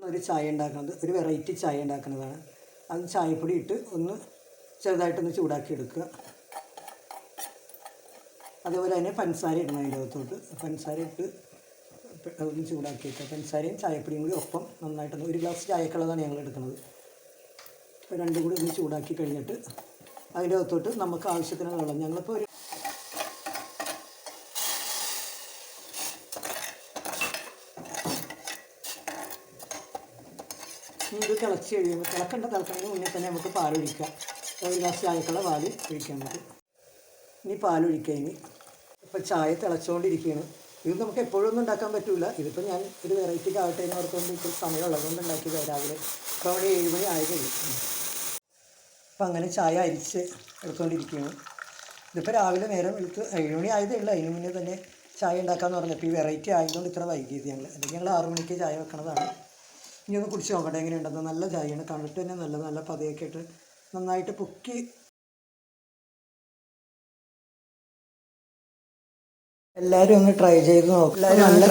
ഒരു ചായ ഉണ്ടാക്കുന്നത്, ഒരു വെറൈറ്റി ചായ ഉണ്ടാക്കുന്നതാണ്. അത് ചായപ്പൊടി ഇട്ട് ഒന്ന് ചെറുതായിട്ടൊന്ന് ചൂടാക്കി എടുക്കുക. അതേപോലെ തന്നെ പഞ്ചസാര ഇടണം അതിൻ്റെ അകത്തോട്ട്. പഞ്ചസാര ഇട്ട് ഒന്ന് ചൂടാക്കി വെക്കുക. പഞ്ചസാരയും ചായപ്പൊടിയും കൂടി ഒപ്പം നന്നായിട്ടൊന്ന്, ഒരു ഗ്ലാസ് ചായക്കുള്ളതാണ് ഞങ്ങൾ എടുക്കുന്നത്. അപ്പോൾ രണ്ടും കൂടി ഒന്ന് ചൂടാക്കി കഴിഞ്ഞിട്ട് അതിൻ്റെ അകത്തോട്ട് നമുക്ക് ആവശ്യത്തിന് വെള്ളം, ഞങ്ങളിപ്പോൾ ഒരു ഇത് തിളച്ച് കഴിയുമ്പോൾ തിളക്കണമെങ്കിൽ മുന്നേ തന്നെ നമുക്ക് പാലൊഴിക്കാം. ഒരു ഗ്ലാസ് ചായക്കുള്ള പാൽ ഒഴിക്കാം നമുക്ക്. ഇനി പാലൊഴിക്കാം. ഇനി ഇപ്പോൾ ചായ തിളച്ചുകൊണ്ടിരിക്കുകയാണ്. ഇത് നമുക്ക് എപ്പോഴും ഒന്നും ഉണ്ടാക്കാൻ പറ്റില്ല. ഇതിപ്പോൾ ഞാൻ ഒരു വെറൈറ്റിക്ക് ആവട്ടെ എന്ന് ഓർത്തുകൊണ്ട് ഇപ്പോൾ സമയമുള്ളതുകൊണ്ട് ഉണ്ടാക്കിയത്. രാവിലെ ഇപ്പോൾ 7 മണി ആയി കഴിയും. അപ്പോൾ അങ്ങനെ ചായ അരിച്ച് എടുത്തുകൊണ്ടിരിക്കുകയാണ്. ഇതിപ്പോൾ രാവിലെ നേരം എടുത്ത് 7 മണി ആയതേ ഉള്ളൂ. അതിന് മുന്നേ തന്നെ ചായ ഉണ്ടാക്കാമെന്ന് പറഞ്ഞപ്പോൾ ഈ വെറൈറ്റി ആയതുകൊണ്ട് ഇത്ര വൈകിയത് ഞങ്ങൾ. അല്ലെങ്കിൽ ഞങ്ങൾ 6 മണിക്ക് ചായ വെക്കണതാണ്. ഇനി ഒന്ന് കുടിച്ച് നോക്കട്ടെ എങ്ങനെയുണ്ടെന്ന്. നല്ല ചായയാണ്, കണ്ടിട്ട് തന്നെ നല്ല പതയൊക്കെ ഇട്ട് നന്നായിട്ട് പൊക്കി. എല്ലാവരും ഒന്ന് ട്രൈ ചെയ്ത് നോക്കും. എല്ലാവരും നല്ല